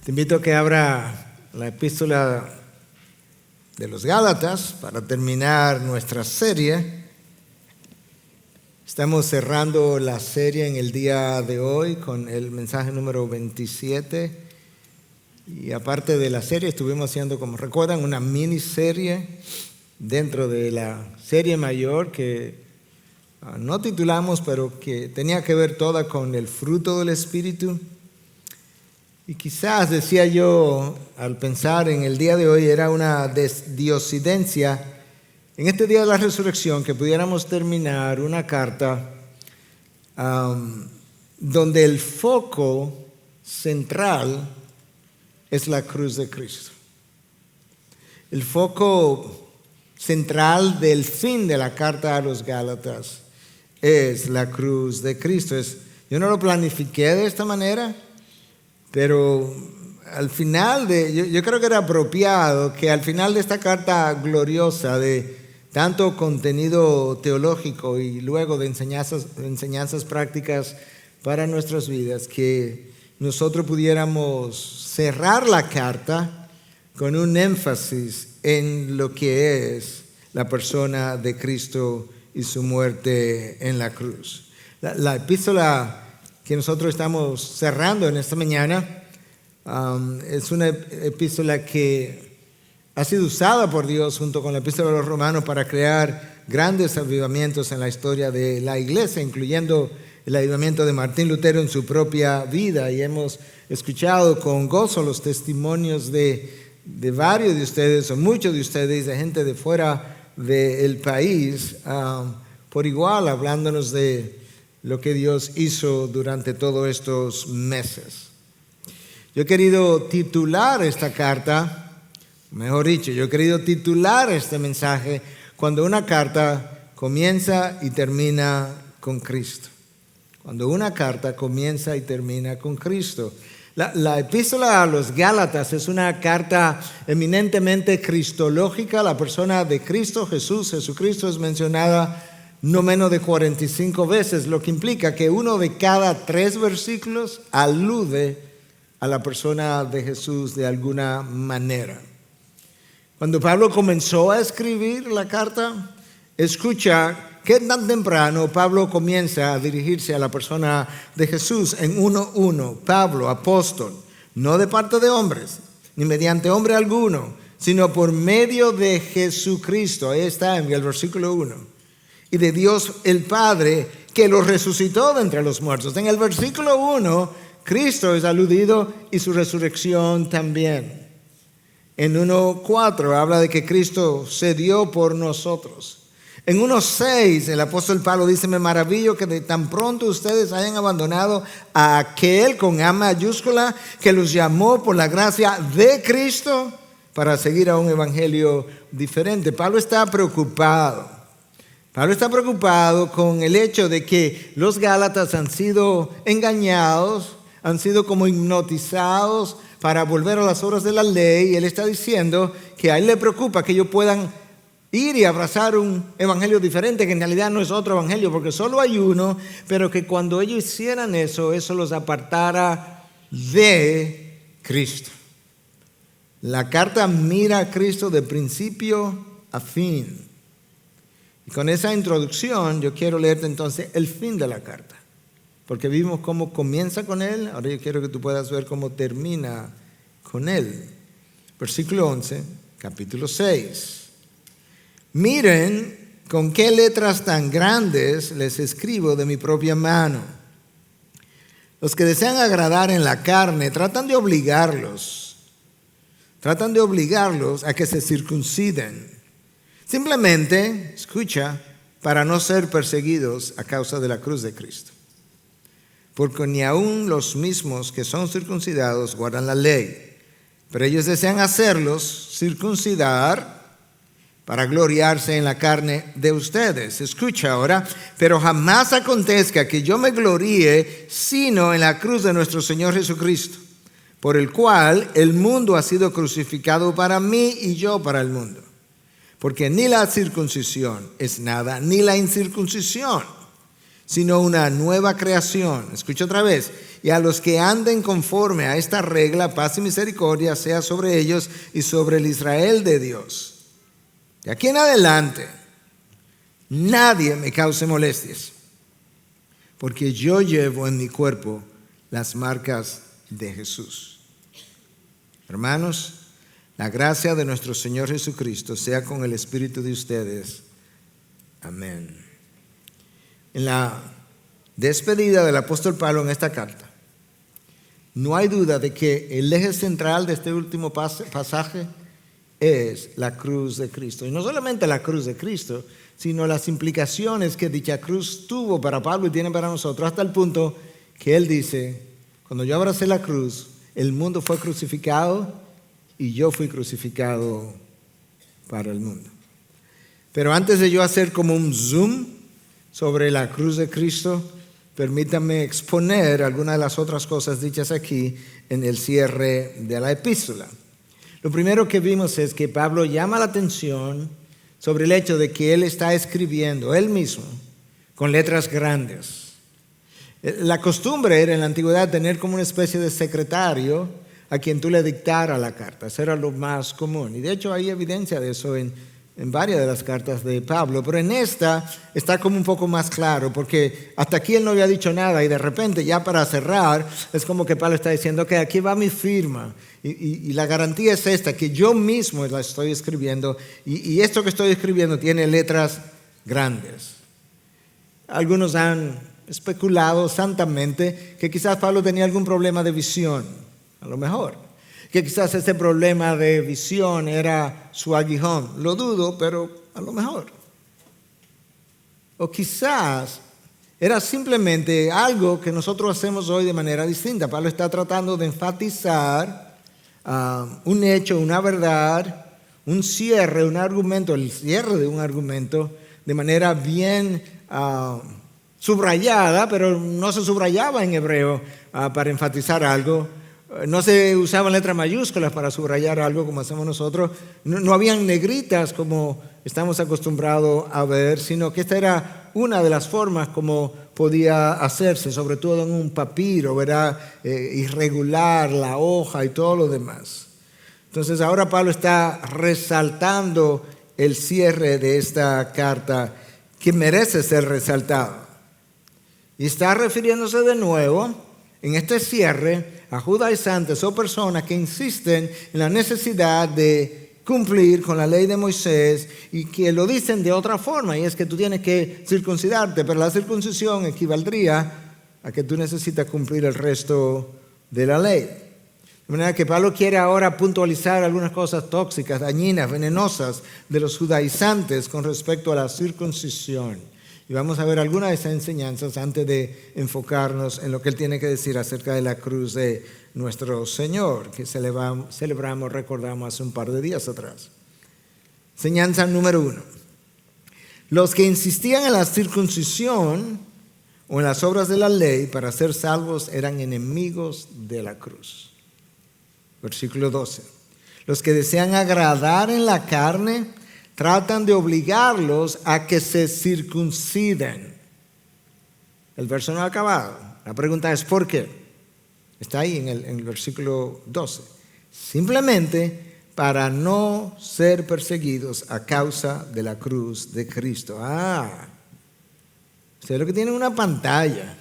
Te invito a que abra la epístola de los Gálatas para terminar nuestra serie. Estamos cerrando la serie en el día de hoy con el mensaje número 27. Y aparte de la serie, estuvimos haciendo, como recuerdan, una miniserie dentro de la serie mayor que no titulamos, pero que tenía que ver toda con el fruto del Espíritu. Y quizás, decía yo, al pensar en el día de hoy, era una diosidencia en este día de la resurrección que pudiéramos terminar una carta donde el foco central es la cruz de Cristo. El foco central del fin de la carta a los Gálatas es la cruz de Cristo. Yo no lo planifiqué de esta manera, pero al final yo creo que era apropiado que al final de esta carta gloriosa de tanto contenido teológico y luego de enseñanzas prácticas para nuestras vidas, que nosotros pudiéramos cerrar la carta con un énfasis en lo que es la persona de Cristo y su muerte en la cruz. La epístola que nosotros estamos cerrando en esta mañana es una epístola que ha sido usada por Dios junto con la epístola de los Romanos para crear grandes avivamientos en la historia de la iglesia, incluyendo el avivamiento de Martín Lutero en su propia vida. Y hemos escuchado con gozo los testimonios de varios de ustedes, o muchos de ustedes, de gente de fuera del país, por igual hablándonos de lo que Dios hizo durante todos estos meses. Yo he querido titular esta carta, mejor dicho, yo he querido titular este mensaje cuando una carta comienza y termina con Cristo. Cuando una carta comienza y termina con Cristo. La epístola a los Gálatas es una carta eminentemente cristológica. La persona de Cristo, Jesucristo, es mencionada no menos de 45 veces, lo que implica que uno de cada 3 versículos alude a la persona de Jesús de alguna manera. Cuando Pablo comenzó a escribir la carta, escucha que tan temprano Pablo comienza a dirigirse a la persona de Jesús en 1:1. Pablo, apóstol, no de parte de hombres, ni mediante hombre alguno, sino por medio de Jesucristo. Ahí está en el versículo 1. Y de Dios el Padre, que lo resucitó de entre los muertos. En el versículo 1, Cristo es aludido y su resurrección también. En 1:4 habla de que Cristo se dio por nosotros. En 1:6 el apóstol Pablo dice: me maravillo que de tan pronto ustedes hayan abandonado a aquel con A mayúscula que los llamó por la gracia de Cristo para seguir a un evangelio diferente. Pablo está preocupado con el hecho de que los Gálatas han sido engañados, han sido como hipnotizados para volver a las obras de la ley. Y él está diciendo que a él le preocupa que ellos puedan ir y abrazar un evangelio diferente, que en realidad no es otro evangelio porque solo hay uno, pero que cuando ellos hicieran eso los apartara de Cristo. La carta mira a Cristo de principio a fin. Y con esa introducción yo quiero leerte entonces el fin de la carta, porque vimos cómo comienza con él. Ahora yo quiero que tú puedas ver cómo termina con él. Versículo 11, capítulo 6. Miren con qué letras tan grandes les escribo de mi propia mano. Los que desean agradar en la carne tratan de obligarlos a que se circunciden. Simplemente, escucha, para no ser perseguidos a causa de la cruz de Cristo. Porque ni aun los mismos que son circuncidados guardan la ley, pero ellos desean hacerlos circuncidar para gloriarse en la carne de ustedes. Escucha ahora: pero jamás acontezca que yo me gloríe sino en la cruz de nuestro Señor Jesucristo, por el cual el mundo ha sido crucificado para mí y yo para el mundo. Porque ni la circuncisión es nada, ni la incircuncisión, sino una nueva creación. Escucha otra vez. Y a los que anden conforme a esta regla, paz y misericordia sea sobre ellos y sobre el Israel de Dios. De aquí en adelante, nadie me cause molestias, porque yo llevo en mi cuerpo las marcas de Jesús. Hermanos, la gracia de nuestro Señor Jesucristo sea con el espíritu de ustedes. Amén. En la despedida del apóstol Pablo en esta carta, no hay duda de que el eje central de este último pasaje es la cruz de Cristo. Y no solamente la cruz de Cristo, sino las implicaciones que dicha cruz tuvo para Pablo y tiene para nosotros, hasta el punto que él dice: cuando yo abracé la cruz, el mundo fue crucificado y yo fui crucificado para el mundo. Pero antes de yo hacer como un zoom sobre la cruz de Cristo, permítanme exponer algunas de las otras cosas dichas aquí en el cierre de la epístola. Lo primero que vimos es que Pablo llama la atención sobre el hecho de que él está escribiendo él mismo con letras grandes. La costumbre era en la antigüedad tener como una especie de secretario a quien tú le dictara la carta. Eso era lo más común. Y de hecho hay evidencia de eso en varias de las cartas de Pablo, pero en esta está como un poco más claro, porque hasta aquí él no había dicho nada y de repente ya para cerrar es como que Pablo está diciendo que aquí va mi firma y la garantía es esta, que yo mismo la estoy escribiendo y esto que estoy escribiendo tiene letras grandes. Algunos han especulado santamente que quizás Pablo tenía algún problema de visión, a lo mejor. Que quizás ese problema de visión era su aguijón. Lo dudo, pero a lo mejor. O quizás era simplemente algo que nosotros hacemos hoy de manera distinta. Pablo está tratando de enfatizar un hecho, una verdad, un cierre, un argumento, el cierre de un argumento de manera bien subrayada, pero no se subrayaba en hebreo para enfatizar algo. No se usaban letras mayúsculas para subrayar algo como hacemos nosotros. No habían negritas como estamos acostumbrados a ver, sino que esta era una de las formas como podía hacerse, sobre todo en un papiro, ¿verdad? Irregular, la hoja y todo lo demás. Entonces ahora Pablo está resaltando el cierre de esta carta que merece ser resaltado. Y está refiriéndose de nuevo en este cierre a judaizantes o personas que insisten en la necesidad de cumplir con la ley de Moisés y que lo dicen de otra forma, y es que tú tienes que circuncidarte, pero la circuncisión equivaldría a que tú necesitas cumplir el resto de la ley. De manera que Pablo quiere ahora puntualizar algunas cosas tóxicas, dañinas, venenosas de los judaizantes con respecto a la circuncisión. Y vamos a ver algunas de esas enseñanzas antes de enfocarnos en lo que él tiene que decir acerca de la cruz de nuestro Señor, que celebramos, recordamos hace un par de días atrás. Enseñanza número 1. Los que insistían en la circuncisión o en las obras de la ley para ser salvos eran enemigos de la cruz. Versículo 12. Los que desean agradar en la carne tratan de obligarlos a que se circunciden. El verso no ha acabado. La pregunta es ¿por qué? Está ahí en el versículo 12. Simplemente para no ser perseguidos a causa de la cruz de Cristo. Ustedes lo que tienen es una pantalla.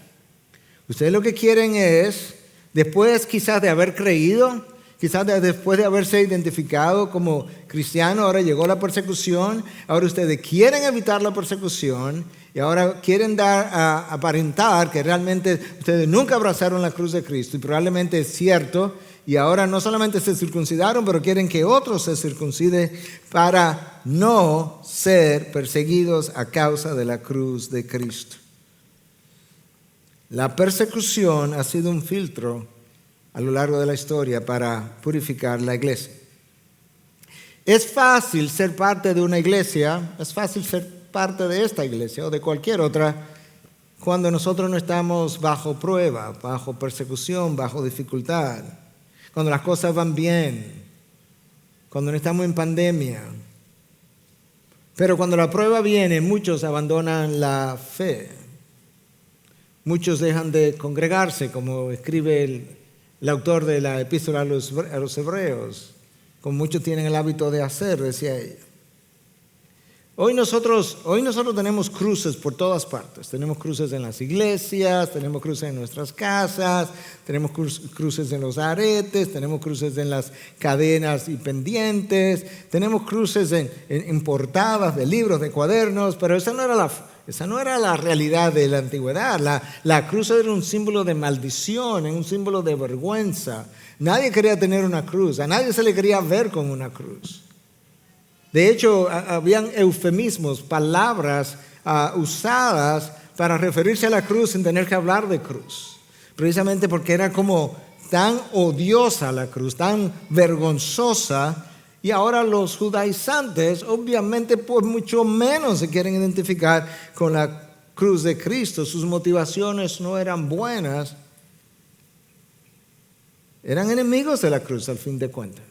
Ustedes lo que quieren es, después quizás de haber creído, quizás después de haberse identificado como cristiano, ahora llegó la persecución, ahora ustedes quieren evitar la persecución y ahora quieren aparentar que realmente ustedes nunca abrazaron la cruz de Cristo y probablemente es cierto, y ahora no solamente se circuncidaron, pero quieren que otros se circunciden para no ser perseguidos a causa de la cruz de Cristo. La persecución ha sido un filtro a lo largo de la historia para purificar la iglesia. Es fácil ser parte de una iglesia, es fácil ser parte de esta iglesia o de cualquier otra cuando nosotros no estamos bajo prueba, bajo persecución, bajo dificultad. cuando las cosas van bien, cuando no estamos en pandemia. Pero cuando la prueba viene, muchos abandonan la fe. Muchos dejan de congregarse, como escribe el autor de la epístola a los hebreos, como muchos tienen el hábito de hacer, decía ella. Hoy nosotros tenemos cruces por todas partes. Tenemos cruces en las iglesias, tenemos cruces en nuestras casas, tenemos cruces en los aretes, tenemos cruces en las cadenas y pendientes, tenemos cruces en portadas de libros, de cuadernos, pero esa no era la realidad de la antigüedad. La cruz era un símbolo de maldición, un símbolo de vergüenza. Nadie quería tener una cruz, a nadie se le quería ver con una cruz. De hecho, habían eufemismos, palabras usadas para referirse a la cruz sin tener que hablar de cruz. Precisamente porque era como tan odiosa la cruz, tan vergonzosa. Y ahora los judaizantes, obviamente, pues mucho menos se quieren identificar con la cruz de Cristo. Sus motivaciones no eran buenas. Eran enemigos de la cruz, al fin de cuentas.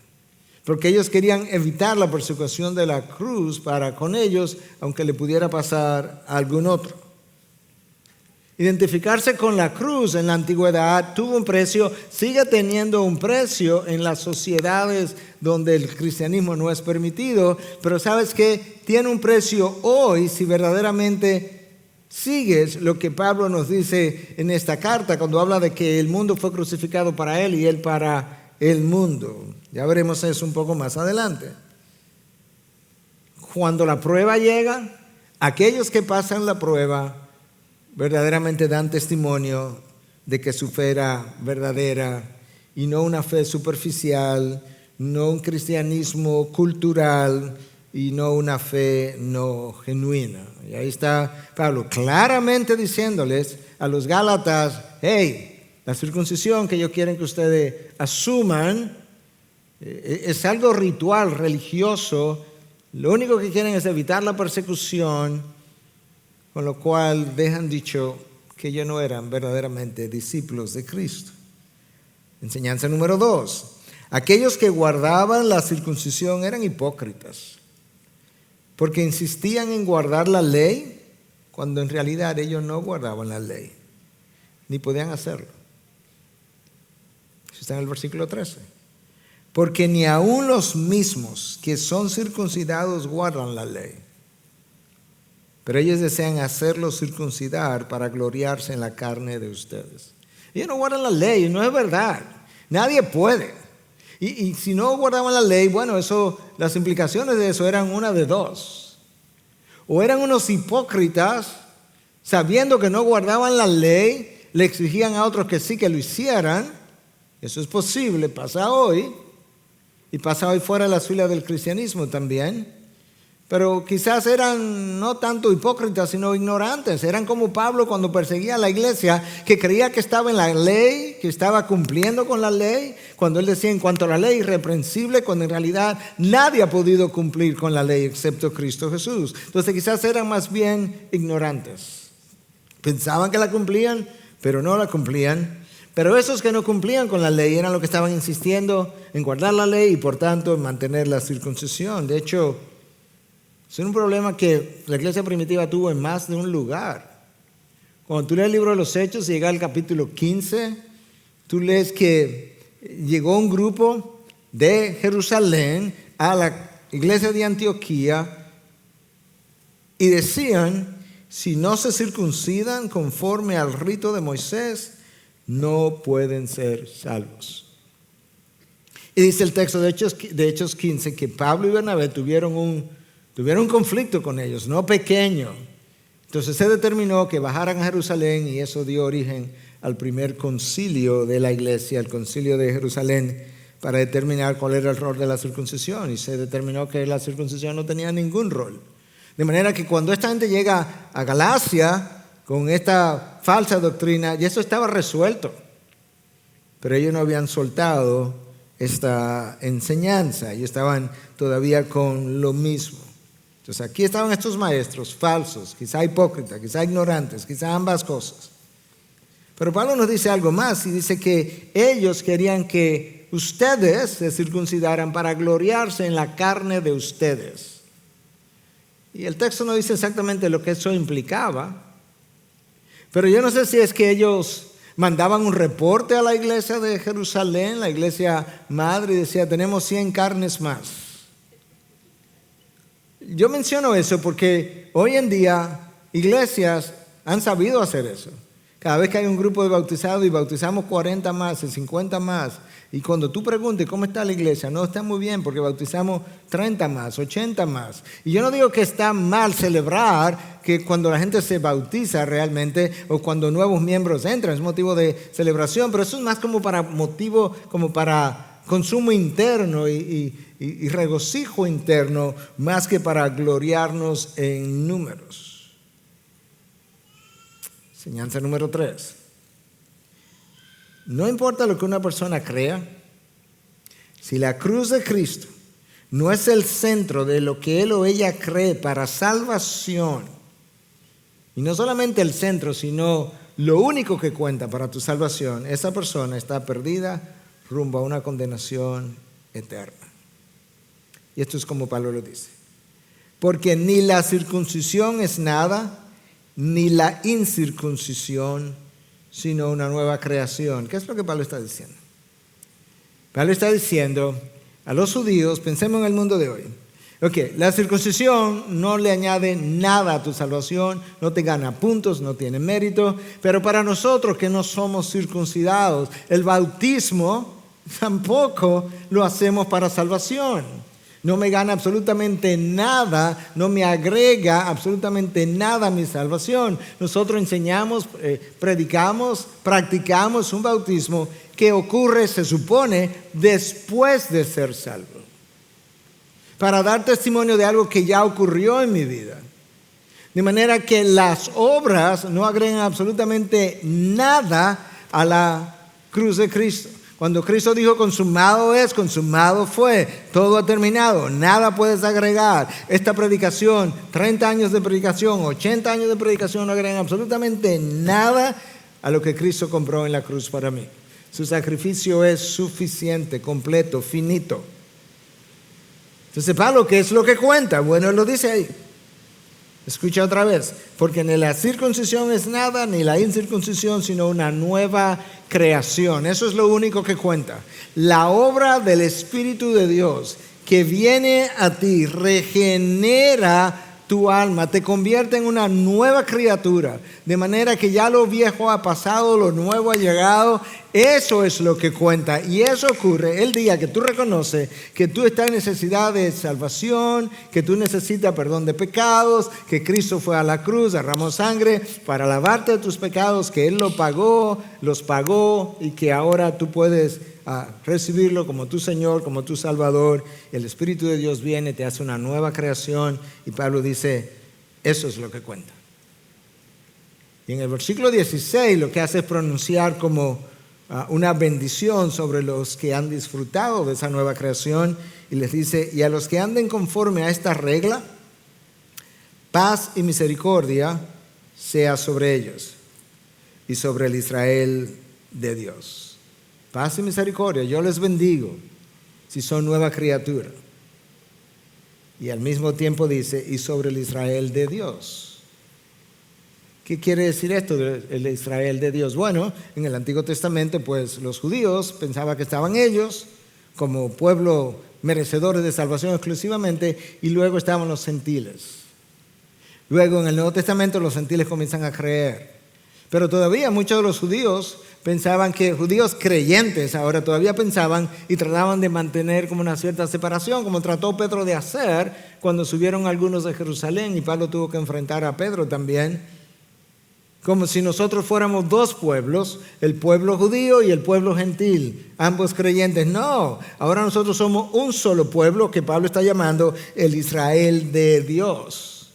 Porque ellos querían evitar la persecución de la cruz para con ellos, aunque le pudiera pasar a algún otro. Identificarse con la cruz en la antigüedad tuvo un precio, sigue teniendo un precio en las sociedades donde el cristianismo no es permitido, pero ¿sabes qué? Tiene un precio hoy si verdaderamente sigues lo que Pablo nos dice en esta carta cuando habla de que el mundo fue crucificado para él y él para el mundo. Ya veremos eso un poco más adelante. Cuando la prueba llega, aquellos que pasan la prueba verdaderamente dan testimonio de que su fe era verdadera y no una fe superficial, no un cristianismo cultural y no una fe no genuina. Y ahí está Pablo claramente diciéndoles a los Gálatas: hey, la circuncisión que ellos quieren que ustedes asuman es algo ritual, religioso. Lo único que quieren es evitar la persecución, con lo cual dejan dicho que ellos no eran verdaderamente discípulos de Cristo. Enseñanza número 2. Aquellos que guardaban la circuncisión eran hipócritas, porque insistían en guardar la ley cuando en realidad ellos no guardaban la ley, ni podían hacerlo. Eso está en el versículo 13. Porque ni aun los mismos que son circuncidados guardan la ley, pero ellos desean hacerlos circuncidar para gloriarse en la carne de ustedes. Ellos no guardan la ley, no es verdad. Nadie puede. Y si no guardaban la ley, bueno, las implicaciones de eso eran una de dos. O eran unos hipócritas, sabiendo que no guardaban la ley, le exigían a otros que sí que lo hicieran. Eso es posible, pasa hoy. Y pasa hoy fuera de las filas del cristianismo también. Pero quizás eran no tanto hipócritas, sino ignorantes. Eran como Pablo cuando perseguía a la iglesia, que creía que estaba en la ley, que estaba cumpliendo con la ley. Cuando él decía en cuanto a la ley, irreprensible, cuando en realidad nadie ha podido cumplir con la ley excepto Cristo Jesús. Entonces quizás eran más bien ignorantes. Pensaban que la cumplían, pero no la cumplían. Pero esos que no cumplían con la ley eran los que estaban insistiendo en guardar la ley y por tanto en mantener la circuncisión. De hecho, es un problema que la iglesia primitiva tuvo en más de un lugar. Cuando tú lees el libro de los Hechos y llega al capítulo 15, tú lees que llegó un grupo de Jerusalén a la iglesia de Antioquía y decían: si no se circuncidan conforme al rito de Moisés, no pueden ser salvos. Y dice el texto de Hechos 15 que Pablo y Bernabé tuvieron un conflicto con ellos, no pequeño. Entonces se determinó que bajaran a Jerusalén y eso dio origen al primer concilio de la iglesia, el concilio de Jerusalén, para determinar cuál era el rol de la circuncisión. Y se determinó que la circuncisión no tenía ningún rol. De manera que cuando esta gente llega a Galacia con esta falsa doctrina, ya eso estaba resuelto. Pero ellos no habían soltado esta enseñanza, ellos estaban todavía con lo mismo. Entonces aquí estaban estos maestros falsos, quizá hipócritas, quizá ignorantes, quizá ambas cosas. Pero Pablo nos dice algo más y dice que ellos querían que que ustedes se circuncidaran para gloriarse en la carne de ustedes. Y el texto no dice exactamente lo que eso implicaba, pero yo no sé si es que ellos mandaban un reporte a la iglesia de Jerusalén, la iglesia madre, y decía, tenemos 100 carnes más. Yo menciono eso porque hoy en día iglesias han sabido hacer eso. Cada vez que hay un grupo de bautizados y bautizamos 40 más y 50 más, y cuando tú preguntes cómo está la iglesia, no está muy bien porque bautizamos 30 más, 80 más. Y yo no digo que está mal celebrar que cuando la gente se bautiza realmente o cuando nuevos miembros entran, es motivo de celebración, pero eso es más como para motivo, como para consumo interno y regocijo interno, más que para gloriarnos en números. Enseñanza número 3. No importa lo que una persona crea, si la cruz de Cristo no es el centro de lo que él o ella cree para salvación, y no solamente el centro, sino lo único que cuenta para tu salvación, esa persona está perdida rumbo a una condenación eterna. Y esto es como Pablo lo dice. Porque ni la circuncisión es nada, ni la incircuncisión, sino una nueva creación. ¿Qué es lo que Pablo está diciendo? Pablo está diciendo a los judíos, pensemos en el mundo de hoy. La circuncisión no le añade nada a tu salvación, no te gana puntos, no tiene mérito, pero para nosotros que no somos circuncidados, el bautismo tampoco lo hacemos para salvación. No me gana absolutamente nada, no me agrega absolutamente nada a mi salvación. Nosotros enseñamos, predicamos, practicamos un bautismo que ocurre, se supone, después de ser salvo. Para dar testimonio de algo que ya ocurrió en mi vida. De manera que las obras no agregan absolutamente nada a la cruz de Cristo. Cuando Cristo dijo consumado es, consumado fue, todo ha terminado, nada puedes agregar. Esta predicación, 30 años de predicación, 80 años de predicación no agregan absolutamente nada a lo que Cristo compró en la cruz para mí. Su sacrificio es suficiente, completo, finito. Entonces, Pablo, ¿qué es lo que cuenta? Bueno, él lo dice ahí. Escucha otra vez, porque ni la circuncisión es nada, ni la incircuncisión, sino una nueva creación. Eso es lo único que cuenta. La obra del Espíritu de Dios que viene a ti, regenera tu alma, te convierte en una nueva criatura, de manera que ya lo viejo ha pasado, lo nuevo ha llegado. Eso es lo que cuenta, y eso ocurre el día que tú reconoces que tú estás en necesidad de salvación, que tú necesitas perdón de pecados, que Cristo fue a la cruz, derramó sangre para lavarte de tus pecados, que Él los pagó y que ahora tú puedes recibirlo como tu Señor, como tu Salvador. El Espíritu de Dios viene, te hace una nueva creación, y Pablo dice, eso es lo que cuenta. Y en el versículo 16 lo que hace es pronunciar como una bendición sobre los que han disfrutado de esa nueva creación, y les dice, y a los que anden conforme a esta regla, paz y misericordia sea sobre ellos y sobre el Israel de Dios. Paz y misericordia, yo les bendigo si son nueva criatura. Y al mismo tiempo dice, y sobre el Israel de Dios. ¿Qué quiere decir esto del Israel de Dios? Bueno, en el Antiguo Testamento, pues los judíos pensaban que estaban ellos como pueblo merecedores de salvación exclusivamente, y luego estaban los gentiles. Luego en el Nuevo Testamento los gentiles comienzan a creer. Pero todavía muchos de los judíos pensaban que, judíos creyentes ahora todavía pensaban y trataban de mantener como una cierta separación, como trató Pedro de hacer cuando subieron algunos de Jerusalén, y Pablo tuvo que enfrentar a Pedro también, como si nosotros fuéramos dos pueblos, el pueblo judío y el pueblo gentil, ambos creyentes. No, ahora nosotros somos un solo pueblo que Pablo está llamando el Israel de Dios.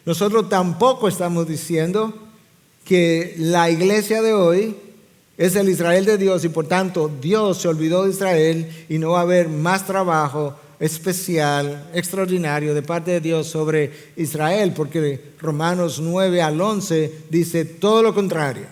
Nosotros tampoco estamos diciendo que la iglesia de hoy es el Israel de Dios y por tanto Dios se olvidó de Israel y no va a haber más trabajo especial, extraordinario de parte de Dios sobre Israel, porque Romanos 9 al 11 dice todo lo contrario,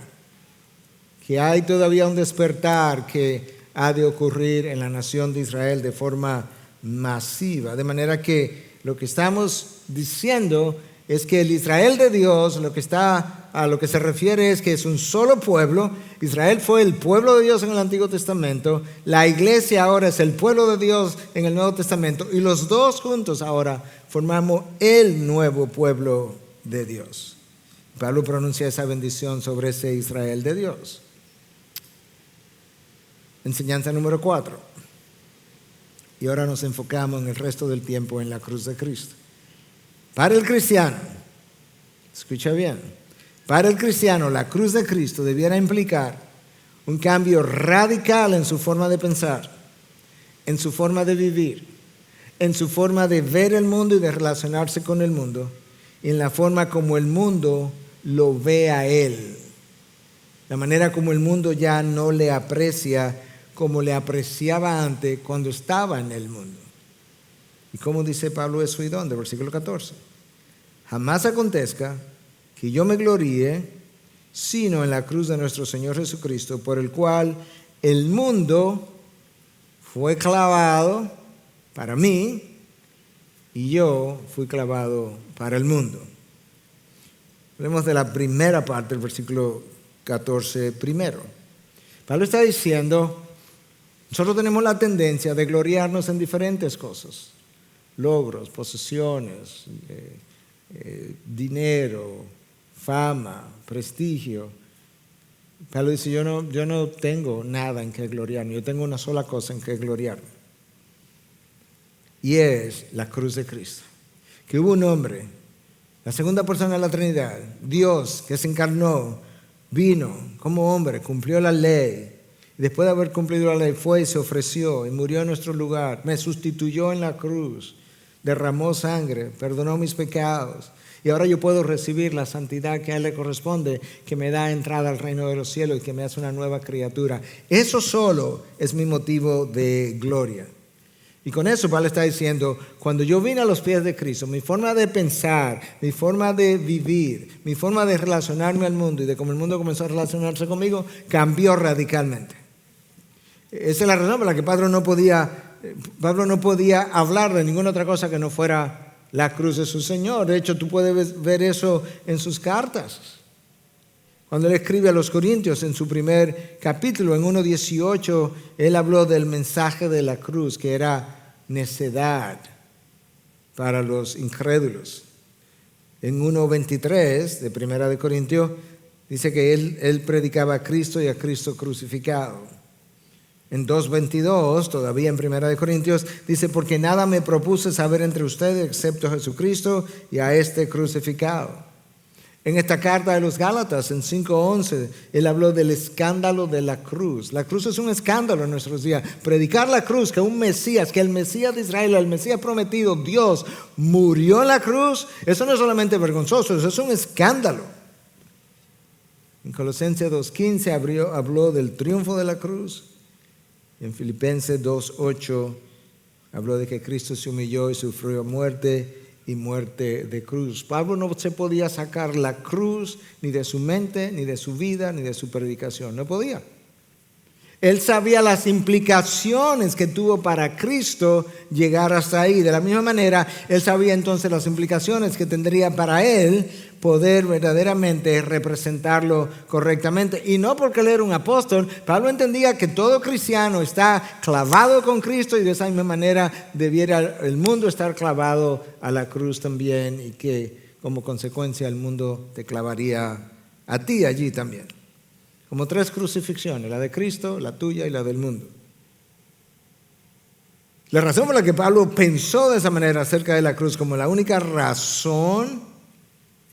que hay todavía un despertar, que ha de ocurrir en la nación de Israel de forma masiva. De manera que lo que estamos diciendo es que el Israel de Dios, a lo que se refiere es que es un solo pueblo. Israel fue el pueblo de Dios en el Antiguo Testamento. La iglesia ahora es el pueblo de Dios en el Nuevo Testamento. Y los dos juntos ahora formamos el nuevo pueblo de Dios. Pablo pronuncia esa bendición sobre ese Israel de Dios. Enseñanza número 4. Y ahora nos enfocamos en el resto del tiempo en la cruz de Cristo. Para el cristiano, escucha bien, para el cristiano la cruz de Cristo debiera implicar un cambio radical en su forma de pensar, en su forma de vivir, en su forma de ver el mundo y de relacionarse con el mundo, y en la forma como el mundo lo ve a él. La manera como el mundo ya no le aprecia como le apreciaba antes cuando estaba en el mundo. ¿Y cómo dice Pablo eso y dónde? Versículo 14. Jamás acontezca que yo me gloríe sino en la cruz de nuestro Señor Jesucristo, por el cual el mundo fue clavado para mí y yo fui clavado para el mundo. Hablemos de la primera parte del versículo 14 primero. Pablo está diciendo, nosotros tenemos la tendencia de gloriarnos en diferentes cosas. Logros, posesiones, dinero, fama, prestigio. Pablo dice, yo no tengo nada en que gloriarme, yo tengo una sola cosa en que gloriarme. Y es la cruz de Cristo. Que hubo un hombre, la segunda persona de la Trinidad, Dios, que se encarnó, vino como hombre, cumplió la ley. Y después de haber cumplido la ley, fue y se ofreció y murió en nuestro lugar. Me sustituyó en la cruz. Derramó sangre, perdonó mis pecados. Y ahora yo puedo recibir la santidad que a Él le corresponde, que me da entrada al reino de los cielos y que me hace una nueva criatura. Eso solo es mi motivo de gloria. Y con eso Pablo está diciendo, cuando yo vine a los pies de Cristo, mi forma de pensar, mi forma de vivir, mi forma de relacionarme al mundo y de cómo el mundo comenzó a relacionarse conmigo, cambió radicalmente. Esa es la razón por la que Pablo no podía hablar de ninguna otra cosa que no fuera la cruz de su Señor. De hecho, tú puedes ver eso en sus cartas. Cuando él escribe a los Corintios en su primer capítulo, en 1:18, él habló del mensaje de la cruz, que era necedad para los incrédulos. En 1:23 de Primera de Corintios, dice que él predicaba a Cristo y a Cristo crucificado. En 2:22, todavía en Primera de Corintios, dice, porque nada me propuse saber entre ustedes excepto a Jesucristo y a este crucificado. En esta carta de los Gálatas, en 5:11, él habló del escándalo de la cruz. La cruz es un escándalo en nuestros días. Predicar la cruz, que un Mesías, que el Mesías de Israel, el Mesías prometido, Dios, murió en la cruz, eso no es solamente vergonzoso, eso es un escándalo. En Colosenses 2:15 habló del triunfo de la cruz. En Filipenses 2:8 habló de que Cristo se humilló y sufrió muerte y muerte de cruz. Pablo no se podía sacar la cruz ni de su mente, ni de su vida, ni de su predicación. No podía. Él sabía las implicaciones que tuvo para Cristo llegar hasta ahí. De la misma manera, él sabía entonces las implicaciones que tendría para él poder verdaderamente representarlo correctamente. Y no porque él era un apóstol, Pablo entendía que todo cristiano está clavado con Cristo y de esa misma manera debiera el mundo estar clavado a la cruz también y que como consecuencia el mundo te clavaría a ti allí también. Como 3 crucifixiones, la de Cristo, la tuya y la del mundo. La razón por la que Pablo pensó de esa manera acerca de la cruz como la única razón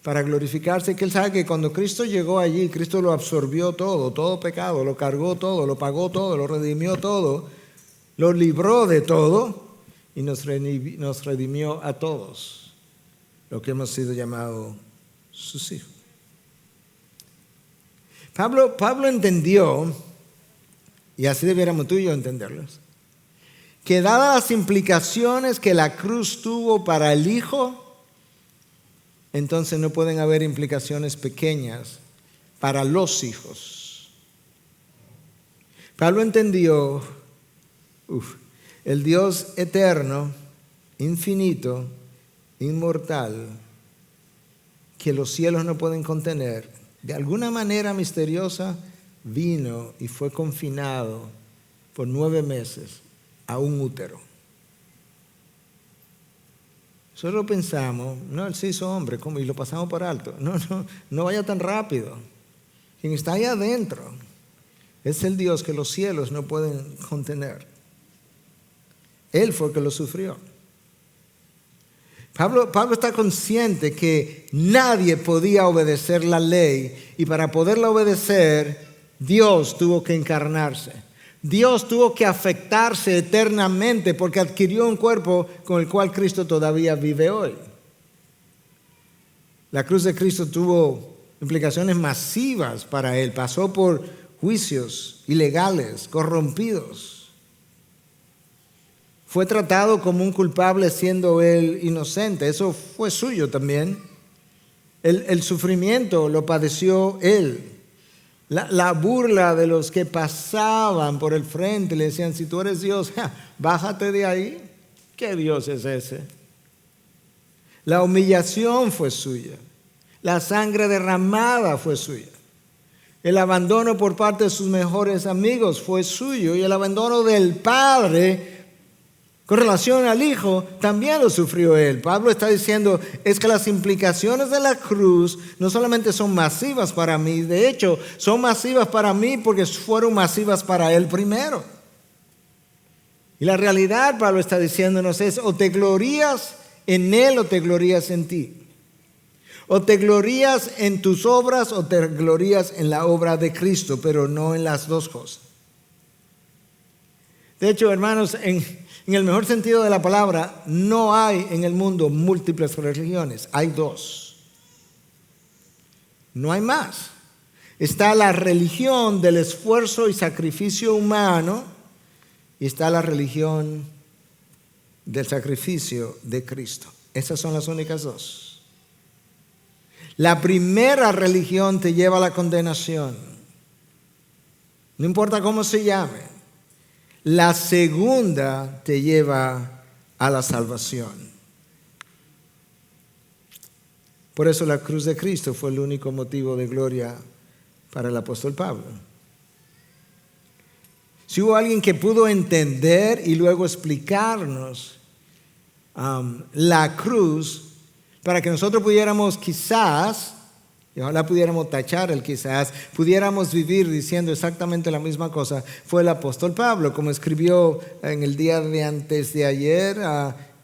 para glorificarse, que él sabe que cuando Cristo llegó allí, Cristo lo absorbió todo pecado, lo cargó todo, lo pagó todo, lo redimió todo, lo libró de todo y nos redimió a todos, lo que hemos sido llamados sus hijos. Pablo entendió, y así debiéramos tú y yo entenderlos, que dadas las implicaciones que la cruz tuvo para el Hijo, entonces no pueden haber implicaciones pequeñas para los hijos. Pablo entendió, el Dios eterno, infinito, inmortal, que los cielos no pueden contener, de alguna manera misteriosa vino y fue confinado por 9 meses a un útero. Nosotros pensamos, no, él se hizo hombre, ¿cómo? Y lo pasamos por alto. No vaya tan rápido. Quien está ahí adentro es el Dios que los cielos no pueden contener. Él fue el que lo sufrió. Pablo está consciente que nadie podía obedecer la ley y para poderla obedecer, Dios tuvo que encarnarse. Dios tuvo que afectarse eternamente porque adquirió un cuerpo con el cual Cristo todavía vive hoy. La cruz de Cristo tuvo implicaciones masivas para él. Pasó por juicios ilegales, corrompidos. Fue tratado como un culpable siendo él inocente. Eso fue suyo también. El sufrimiento lo padeció él. La burla de los que pasaban por el frente le decían, si tú eres Dios, bájate de ahí. ¿Qué Dios es ese? La humillación fue suya. La sangre derramada fue suya. El abandono por parte de sus mejores amigos fue suyo. Y el abandono del Padre con relación al Hijo también lo sufrió él. Pablo está diciendo, es que las implicaciones de la cruz no solamente son masivas para mí, de hecho, son masivas para mí porque fueron masivas para él primero. Y la realidad, Pablo está diciéndonos, es o te glorías en él o te glorías en ti. O te glorías en tus obras o te glorías en la obra de Cristo, pero no en las dos cosas. De hecho, hermanos, en el mejor sentido de la palabra, no hay en el mundo múltiples religiones, hay 2. No hay más. Está la religión del esfuerzo y sacrificio humano y está la religión del sacrificio de Cristo. Esas son las únicas 2. La primera religión te lleva a la condenación. No importa cómo se llame. La segunda te lleva a la salvación. Por eso la cruz de Cristo fue el único motivo de gloria para el apóstol Pablo. Si hubo alguien que pudo entender y luego explicarnos la cruz para que nosotros pudiéramos quizás, y ojalá pudiéramos tachar el quizás, pudiéramos vivir diciendo exactamente la misma cosa, fue el apóstol Pablo, como escribió en el día de antes de ayer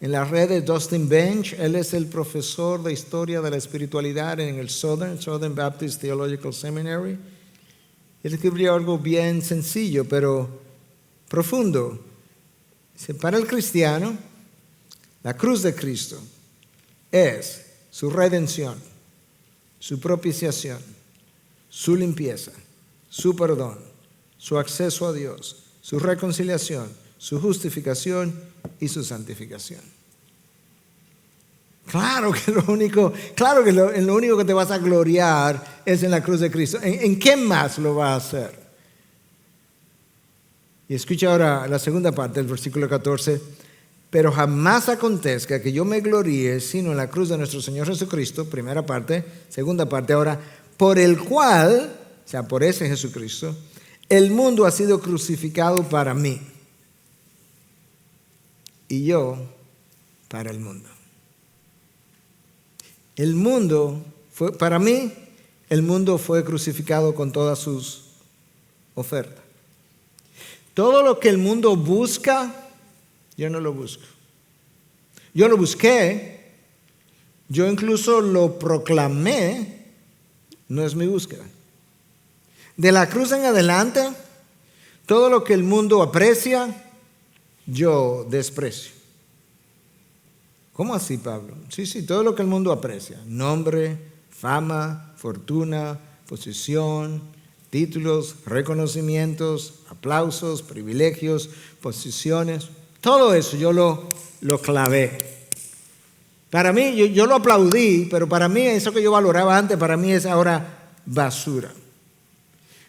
en las redes Dustin Bench. Él es el profesor de historia de la espiritualidad en el Southern Baptist Theological Seminary. Él escribió algo bien sencillo, pero profundo. Dice, para el cristiano, la cruz de Cristo es su redención, su propiciación, su limpieza, su perdón, su acceso a Dios, su reconciliación, su justificación y su santificación. Claro que lo único que te vas a gloriar es en la cruz de Cristo. ¿En qué más lo vas a hacer? Y escucha ahora la segunda parte del versículo 14. Pero jamás acontezca que yo me gloríe sino en la cruz de nuestro Señor Jesucristo, primera parte. Segunda parte ahora, por el cual, o sea, por ese Jesucristo, el mundo ha sido crucificado para mí y yo para el mundo. El mundo fue, para mí, el mundo fue crucificado con todas sus ofertas. Todo lo que el mundo busca, yo no lo busco. Yo lo busqué, yo incluso lo proclamé, no es mi búsqueda. De la cruz en adelante, todo lo que el mundo aprecia, yo desprecio. ¿Cómo así, Pablo? Sí, todo lo que el mundo aprecia. Nombre, fama, fortuna, posición, títulos, reconocimientos, aplausos, privilegios, posiciones. Todo eso yo lo clavé. Para mí, yo lo aplaudí, pero para mí eso que yo valoraba antes, para mí es ahora basura.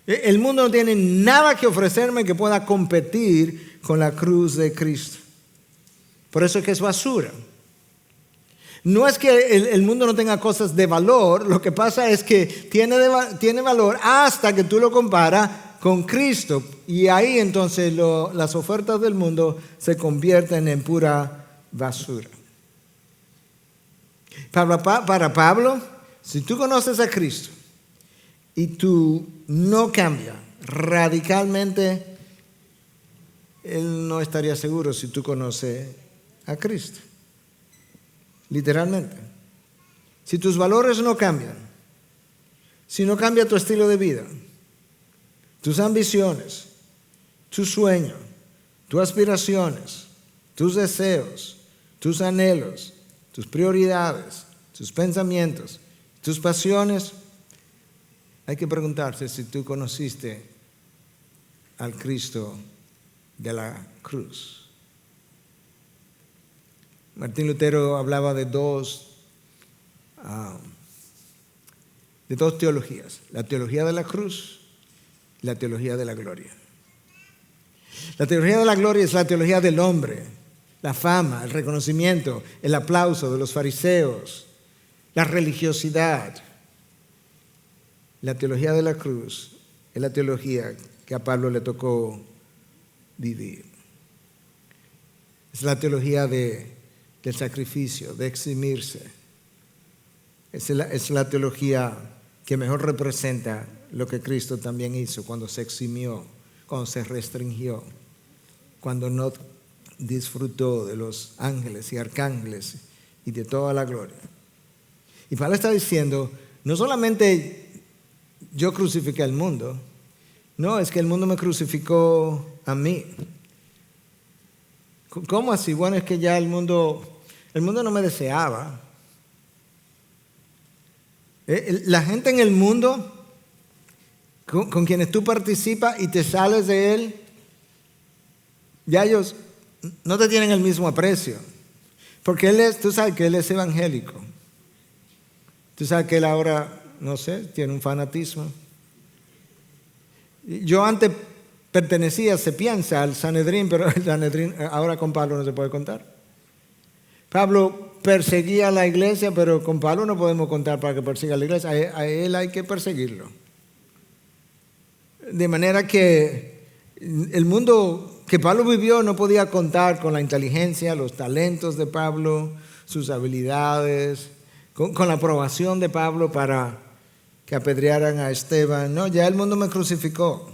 El mundo no tiene nada que ofrecerme que pueda competir con la cruz de Cristo. Por eso es que es basura. No es que el mundo no tenga cosas de valor, lo que pasa es que tiene valor hasta que tú lo comparas con Cristo. Y ahí entonces las ofertas del mundo se convierten en pura basura. Para Pablo, si tú conoces a Cristo y tú no cambias radicalmente, él no estaría seguro si tú conoces a Cristo. Literalmente. Si tus valores no cambian, si no cambia tu estilo de vida, tus ambiciones, tus sueños, tus aspiraciones, tus deseos, tus anhelos, tus prioridades, tus pensamientos, tus pasiones, hay que preguntarse si tú conociste al Cristo de la cruz. Martín Lutero hablaba de dos teologías, la teología de la cruz y la teología de la gloria. La teología de la gloria es la teología del hombre, la fama, el reconocimiento, el aplauso de los fariseos, la religiosidad. La teología de la cruz es la teología que a Pablo le tocó vivir. Es la teología del sacrificio, de eximirse. Es la teología que mejor representa lo que Cristo también hizo cuando se eximió, cuando se restringió, cuando no disfrutó de los ángeles y arcángeles y de toda la gloria. Y Pablo está diciendo, no solamente yo crucifiqué al mundo, no, es que el mundo me crucificó a mí. ¿Cómo así? Bueno, es que ya el mundo no me deseaba. La gente en el mundo con quienes tú participas y te sales de él, ya ellos no te tienen el mismo aprecio. Porque tú sabes que él es evangélico. Tú sabes que él ahora, no sé, tiene un fanatismo. Yo antes pertenecía, se piensa, al Sanedrín, pero el Sanedrín ahora con Pablo no se puede contar. Pablo perseguía a la iglesia, pero con Pablo no podemos contar para que persiga a la iglesia. A él hay que perseguirlo. De manera que el mundo que Pablo vivió no podía contar con la inteligencia, los talentos de Pablo, sus habilidades, con la aprobación de Pablo para que apedrearan a Esteban. No, ya el mundo me crucificó.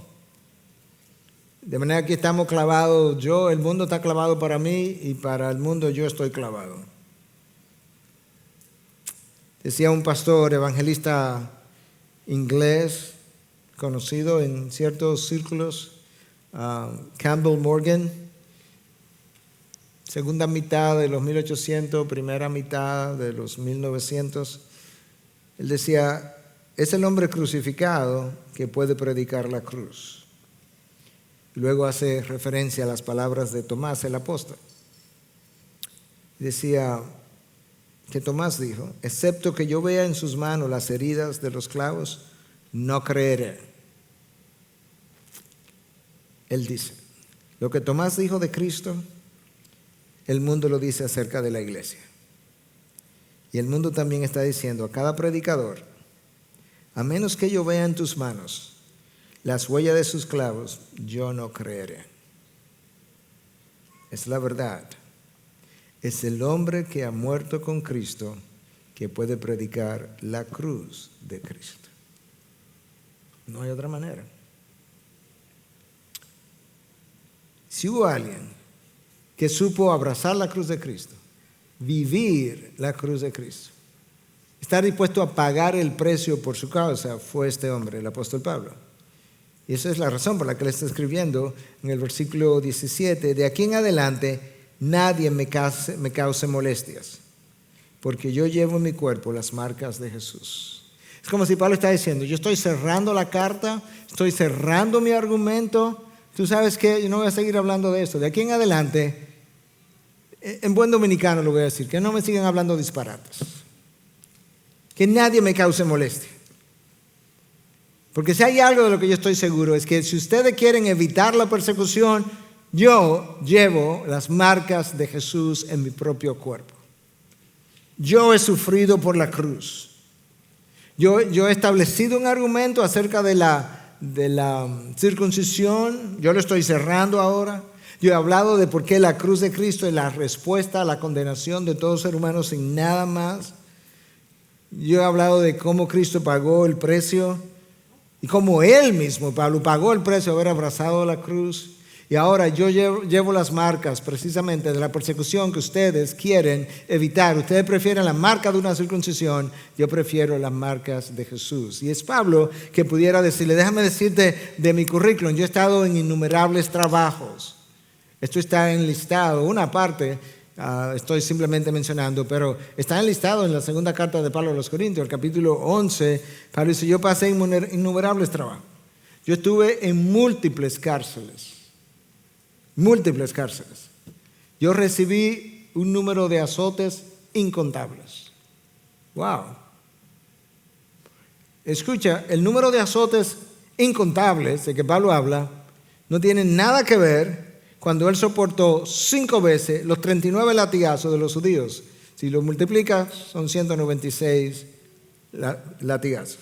De manera que estamos clavados, el mundo está clavado para mí y para el mundo yo estoy clavado. Decía un pastor evangelista inglés, conocido en ciertos círculos, Campbell Morgan, segunda mitad de los 1800, primera mitad de los 1900, él decía, es el hombre crucificado que puede predicar la cruz. Luego hace referencia a las palabras de Tomás el apóstol. Decía que Tomás dijo, excepto que yo vea en sus manos las heridas de los clavos, no creeré. Él dice, lo que Tomás dijo de Cristo, el mundo lo dice acerca de la iglesia. Y el mundo también está diciendo a cada predicador, a menos que yo vea en tus manos las huellas de sus clavos, yo no creeré. Es la verdad. Es el hombre que ha muerto con Cristo que puede predicar la cruz de Cristo. No hay otra manera. Si hubo alguien que supo abrazar la cruz de Cristo, vivir la cruz de Cristo, estar dispuesto a pagar el precio por su causa, fue este hombre, el apóstol Pablo. Y esa es la razón por la que le está escribiendo en el versículo 17, de aquí en adelante nadie me cause molestias, porque yo llevo en mi cuerpo las marcas de Jesús. Es como si Pablo está diciendo, yo estoy cerrando la carta, estoy cerrando mi argumento, tú sabes que yo no voy a seguir hablando de esto. De aquí en adelante, en buen dominicano lo voy a decir, que no me sigan hablando disparates, que nadie me cause molestia. Porque si hay algo de lo que yo estoy seguro es que si ustedes quieren evitar la persecución, yo llevo las marcas de Jesús en mi propio cuerpo. Yo he sufrido por la cruz. Yo he establecido un argumento acerca de la circuncisión. Yo lo estoy cerrando ahora. Yo he hablado de por qué la cruz de Cristo es la respuesta a la condenación de todo ser humano sin nada más. Yo he hablado de cómo Cristo pagó el precio y cómo Él mismo, Pablo, pagó el precio de haber abrazado la cruz. Y ahora yo llevo las marcas precisamente de la persecución que ustedes quieren evitar. Ustedes prefieren la marca de una circuncisión, yo prefiero las marcas de Jesús. Y es Pablo que pudiera decirle, déjame decirte de mi currículum, yo he estado en innumerables trabajos. Esto está enlistado, una parte estoy simplemente mencionando, pero está enlistado en la segunda carta de Pablo a los Corintios, el capítulo 11. Pablo dice, yo pasé innumerables trabajos. Yo estuve en múltiples cárceles. Yo recibí un número de azotes incontables. Wow. Escucha, el número de azotes incontables de que Pablo habla no tiene nada que ver cuando él soportó 5 veces los 39 latigazos de los judíos. Si lo multiplicas, son 196 latigazos.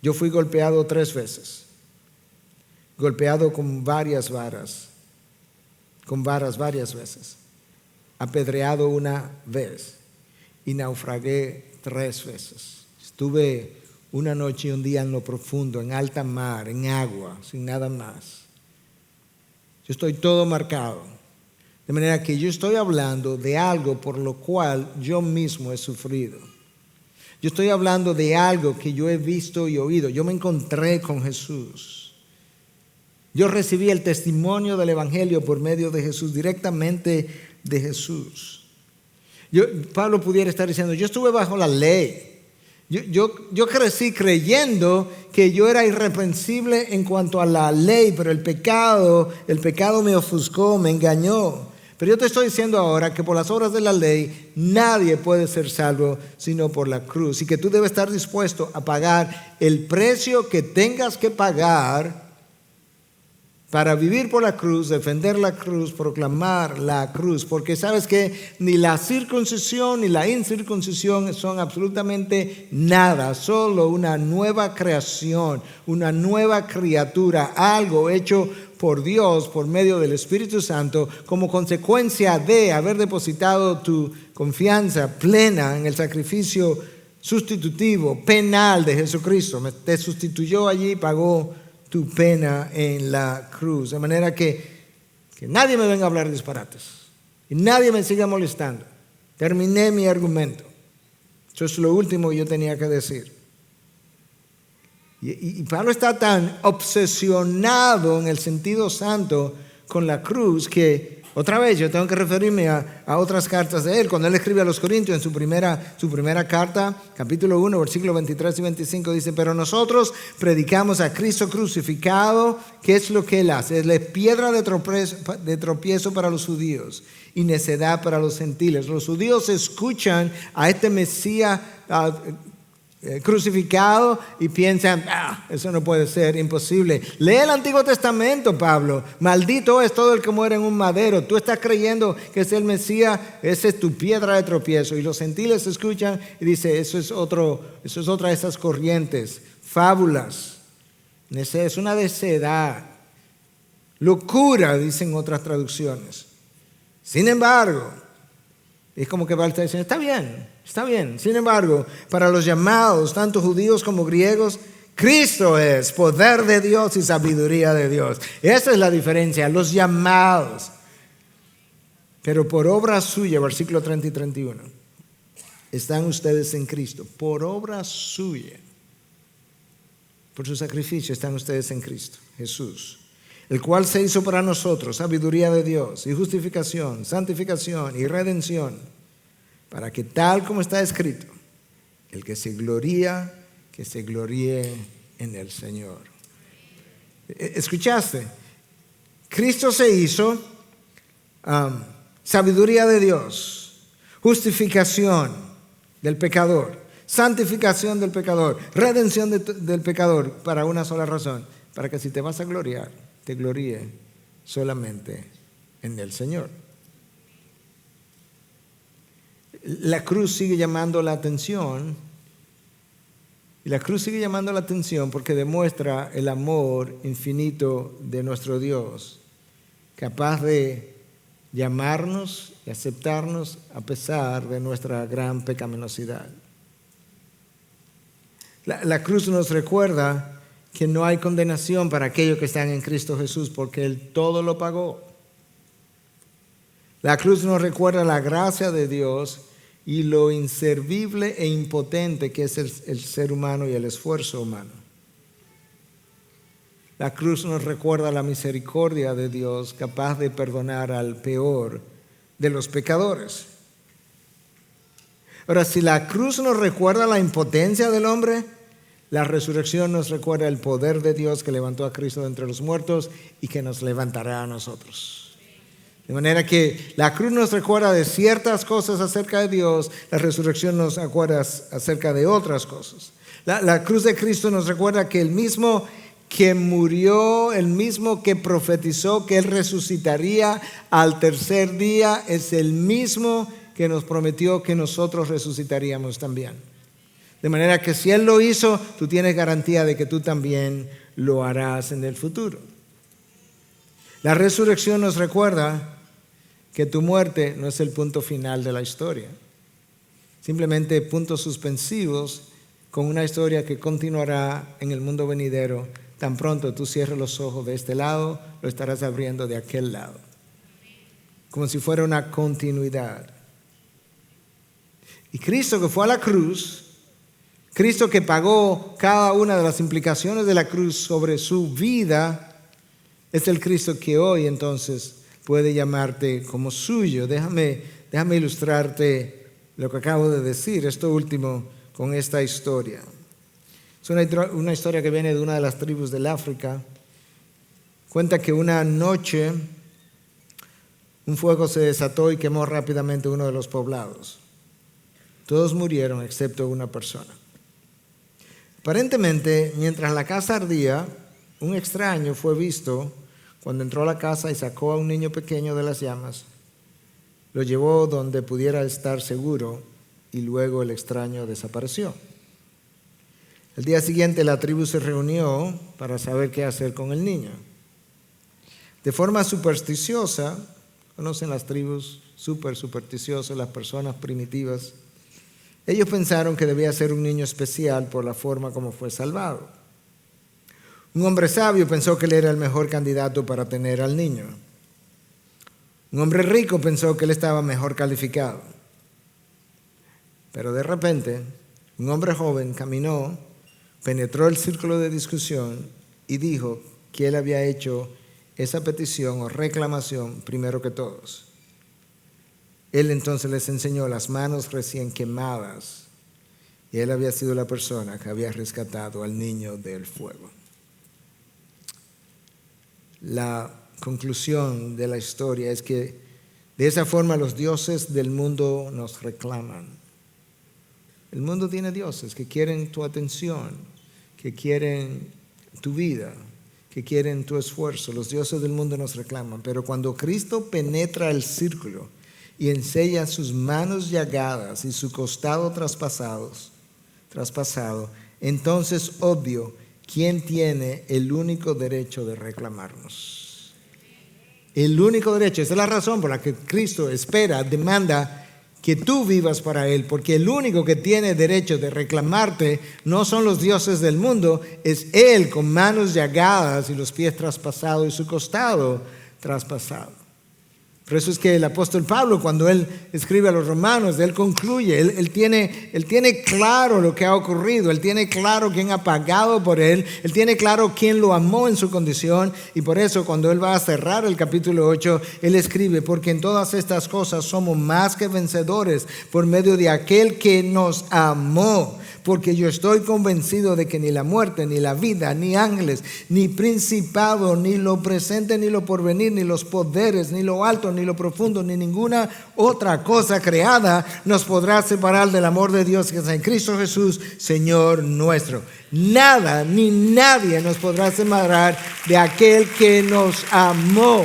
Yo fui golpeado 3 veces, golpeado con varias varas, varias veces, apedreado una vez y naufragué 3 veces. Estuve una noche y un día en lo profundo, en alta mar, en agua, sin nada más. Yo estoy todo marcado, de manera que yo estoy hablando de algo por lo cual yo mismo he sufrido. Yo estoy hablando de algo que yo he visto y oído. Yo me encontré con Jesús. Yo recibí el testimonio del Evangelio por medio de Jesús, directamente de Jesús. Pablo pudiera estar diciendo, yo estuve bajo la ley. Yo crecí creyendo que yo era irreprensible en cuanto a la ley, pero el pecado me ofuscó, me engañó. Pero yo te estoy diciendo ahora que por las obras de la ley nadie puede ser salvo sino por la cruz. Y que tú debes estar dispuesto a pagar el precio que tengas que pagar para vivir por la cruz, defender la cruz, proclamar la cruz. Porque sabes que ni la circuncisión ni la incircuncisión son absolutamente nada. Solo una nueva creación, una nueva criatura, algo hecho por Dios, por medio del Espíritu Santo, como consecuencia de haber depositado tu confianza plena en el sacrificio sustitutivo, penal de Jesucristo. Te sustituyó allí, pagó tu pena en la cruz. De manera que nadie me venga a hablar disparates y nadie me siga molestando. Terminé mi argumento. Eso es lo último que yo tenía que decir. Y Pablo está tan obsesionado en el sentido santo con la cruz que, otra vez, yo tengo que referirme a otras cartas de él. Cuando él escribe a los Corintios en su primera carta, capítulo 1, versículos 23 y 25, dice, pero nosotros predicamos a Cristo crucificado. ¿Qué es lo que él hace? Él es piedra de tropiezo para los judíos y necedad para los gentiles. Los judíos escuchan a este Mesías crucificado y piensan, eso no puede ser, imposible. Lee el Antiguo Testamento, Pablo. Maldito es todo el que muere en un madero. Tú estás creyendo que es el Mesías, esa es tu piedra de tropiezo. Y los gentiles escuchan y dicen, eso es otra de esas corrientes, fábulas. Es una necedad, locura, dicen otras traducciones. Sin embargo, es como que Pablo está diciendo, está bien. Sin embargo, para los llamados, tanto judíos como griegos, Cristo es poder de Dios y sabiduría de Dios. Esa es la diferencia, los llamados. Pero por obra suya, versículo 30 y 31, están ustedes en Cristo. Por obra suya, por su sacrificio, están ustedes en Cristo, Jesús, el cual se hizo para nosotros sabiduría de Dios y justificación, santificación y redención, para que tal como está escrito, el que se gloría, que se gloríe en el Señor. ¿Escuchaste? Cristo se hizo sabiduría de Dios, justificación, del pecador, santificación del pecador, redención del pecador, para una sola razón, para que si te vas a gloriar, te gloríe solamente en el Señor. La cruz sigue llamando la atención, y la cruz sigue llamando la atención porque demuestra el amor infinito de nuestro Dios, capaz de llamarnos y aceptarnos a pesar de nuestra gran pecaminosidad. La cruz nos recuerda que no hay condenación para aquellos que están en Cristo Jesús, porque Él todo lo pagó. La cruz nos recuerda la gracia de Dios y lo inservible e impotente que es el ser humano y el esfuerzo humano. La cruz nos recuerda la misericordia de Dios, capaz de perdonar al peor de los pecadores. Ahora, si la cruz nos recuerda la impotencia del hombre, la resurrección nos recuerda el poder de Dios que levantó a Cristo de entre los muertos y que nos levantará a nosotros. De manera que la cruz nos recuerda de ciertas cosas acerca de Dios, la resurrección nos acuerda acerca de otras cosas. La cruz de Cristo nos recuerda que el mismo que murió, el mismo que profetizó que Él resucitaría al tercer día, es el mismo que nos prometió que nosotros resucitaríamos también. De manera que si Él lo hizo, tú tienes garantía de que tú también lo harás en el futuro. La resurrección nos recuerda que tu muerte no es el punto final de la historia. Simplemente puntos suspensivos con una historia que continuará en el mundo venidero. Tan pronto tú cierres los ojos de este lado, lo estarás abriendo de aquel lado. Como si fuera una continuidad. Y Cristo que fue a la cruz, Cristo que pagó cada una de las implicaciones de la cruz sobre su vida, es el Cristo que hoy entonces puede llamarte como suyo. Déjame ilustrarte lo que acabo de decir, esto último, con esta historia. Es una historia que viene de una de las tribus del África. Cuenta que una noche un fuego se desató y quemó rápidamente uno de los poblados. Todos murieron excepto una persona. Aparentemente, mientras la casa ardía, un extraño fue visto cuando entró a la casa y sacó a un niño pequeño de las llamas. Lo llevó donde pudiera estar seguro y luego el extraño desapareció. El día siguiente la tribu se reunió para saber qué hacer con el niño. De forma supersticiosa, conocen las tribus supersticiosas, las personas primitivas, ellos pensaron que debía ser un niño especial por la forma como fue salvado. Un hombre sabio pensó que él era el mejor candidato para tener al niño. Un hombre rico pensó que él estaba mejor calificado. Pero de repente, un hombre joven caminó, penetró el círculo de discusión y dijo que él había hecho esa petición o reclamación primero que todos. Él entonces les enseñó las manos recién quemadas y él había sido la persona que había rescatado al niño del fuego. La conclusión de la historia es que de esa forma los dioses del mundo nos reclaman. El mundo tiene dioses que quieren tu atención, que quieren tu vida, que quieren tu esfuerzo. Los dioses del mundo nos reclaman, pero cuando Cristo penetra el círculo y enseña sus manos llagadas y su costado traspasado, entonces obvio quién tiene el único derecho de reclamarnos. El único derecho, esa es la razón por la que Cristo espera, demanda que tú vivas para Él, porque el único que tiene derecho de reclamarte no son los dioses del mundo, es Él con manos llagadas y los pies traspasados y su costado traspasado. Por eso es que el apóstol Pablo, cuando él escribe a los romanos, él concluye, él tiene claro lo que ha ocurrido, él tiene claro quién ha pagado por él tiene claro quién lo amó en su condición, y por eso cuando él va a cerrar el capítulo 8, él escribe, porque en todas estas cosas somos más que vencedores por medio de aquel que nos amó. porque yo estoy convencido de que ni la muerte, ni la vida, ni ángeles, ni principado, ni lo presente, ni lo porvenir, ni los poderes, ni lo alto, ni lo profundo, ni ninguna otra cosa creada nos podrá separar del amor de Dios que está en Cristo Jesús, Señor nuestro. Nada ni nadie nos podrá separar de aquel que nos amó.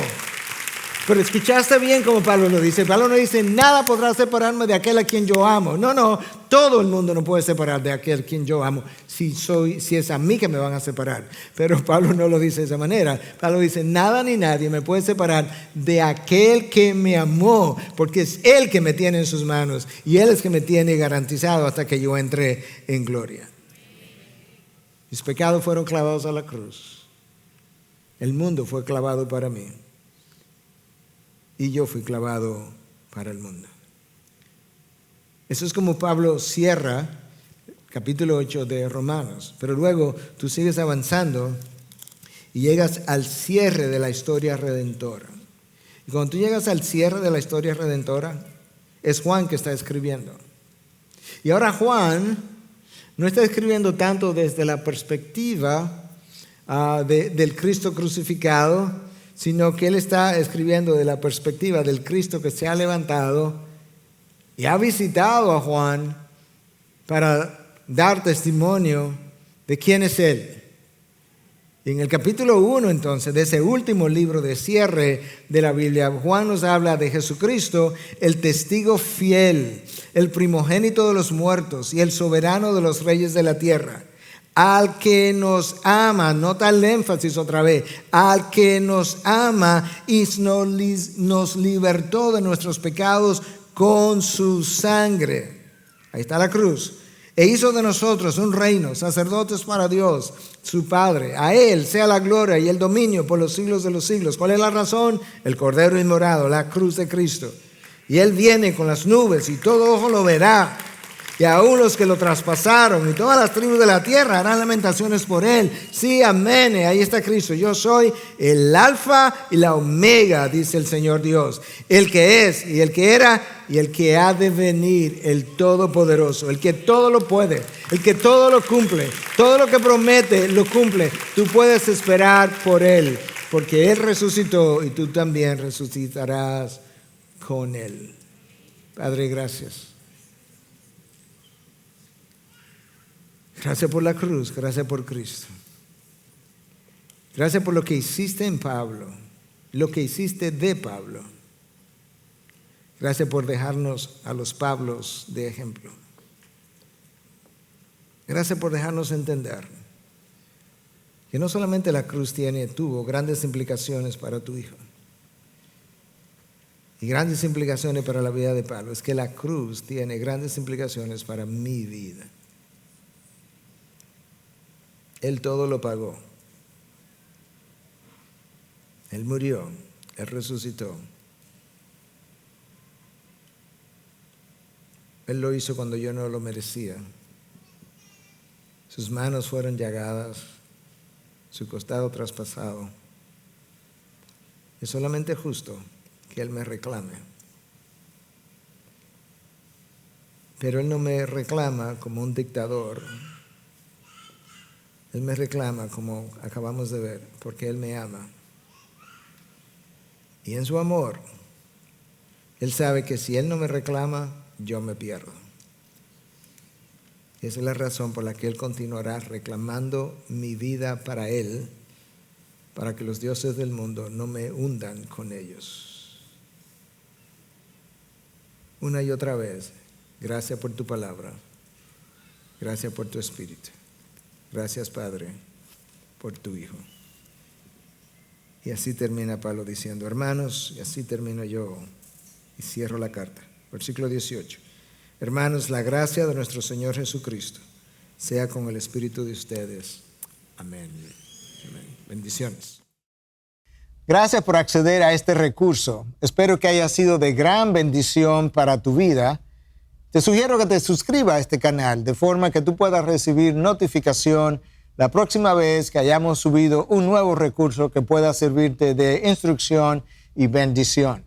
Pero escuchaste bien como Pablo lo dice. Pablo no dice, nada podrá separarme de aquel a quien yo amo. No, todo el mundo no puede separar de aquel a quien yo amo. Si es a mí que me van a separar. Pero Pablo no lo dice de esa manera. Pablo dice, nada ni nadie me puede separar de aquel que me amó, porque es Él que me tiene en sus manos y Él es que me tiene garantizado hasta que yo entre en gloria. Mis pecados fueron clavados a la cruz. El mundo fue clavado para mí. Y yo fui clavado para el mundo. Eso es como Pablo cierra capítulo 8 de Romanos. Pero luego tú sigues avanzando y llegas al cierre de la historia redentora. Y cuando tú llegas al cierre de la historia redentora, es Juan que está escribiendo. Y ahora Juan no está escribiendo tanto desde la perspectiva del Cristo crucificado, sino que él está escribiendo de la perspectiva del Cristo que se ha levantado y ha visitado a Juan para dar testimonio de quién es Él. Y en el capítulo 1 entonces, de ese último libro de cierre de la Biblia, Juan nos habla de Jesucristo, el testigo fiel, el primogénito de los muertos y el soberano de los reyes de la tierra. Al que nos ama, nota el énfasis otra vez, al que nos ama y nos libertó de nuestros pecados con su sangre. Ahí está la cruz. E hizo de nosotros un reino, sacerdotes para Dios, su Padre. A Él sea la gloria y el dominio por los siglos de los siglos. ¿Cuál es la razón? El Cordero inmolado, la cruz de Cristo. Y Él viene con las nubes y todo ojo lo verá. Y aún los que lo traspasaron y todas las tribus de la tierra harán lamentaciones por Él. Sí, amén, ahí está Cristo. Yo soy el alfa y la omega, dice el Señor Dios. El que es y el que era y el que ha de venir, el todopoderoso. El que todo lo puede, el que todo lo cumple. Todo lo que promete lo cumple. Tú puedes esperar por Él, porque Él resucitó y tú también resucitarás con Él. Padre, gracias. Gracias por la cruz, gracias por Cristo. Gracias por lo que hiciste en Pablo, lo que hiciste de Pablo. Gracias por dejarnos a los Pablos de ejemplo. Gracias por dejarnos entender que no solamente la cruz tuvo grandes implicaciones para tu hijo y grandes implicaciones para la vida de Pablo, es que la cruz tiene grandes implicaciones para mi vida. Él todo lo pagó. Él murió, Él resucitó. Él lo hizo cuando yo no lo merecía. Sus manos fueron llagadas, su costado traspasado. Es solamente justo que Él me reclame. Pero Él no me reclama como un dictador. Él me reclama, como acabamos de ver, porque Él me ama. Y en su amor, Él sabe que si Él no me reclama, yo me pierdo. Esa es la razón por la que Él continuará reclamando mi vida para Él, para que los dioses del mundo no me hundan con ellos. Una y otra vez, gracias por tu palabra, gracias por tu Espíritu. Gracias, Padre, por tu Hijo. Y así termina Pablo diciendo, hermanos, y así termino yo y cierro la carta. Versículo 18. Hermanos, la gracia de nuestro Señor Jesucristo sea con el espíritu de ustedes. Amén. Amén. Bendiciones. Gracias por acceder a este recurso. Espero que haya sido de gran bendición para tu vida. Te sugiero que te suscribas a este canal de forma que tú puedas recibir notificación la próxima vez que hayamos subido un nuevo recurso que pueda servirte de instrucción y bendición.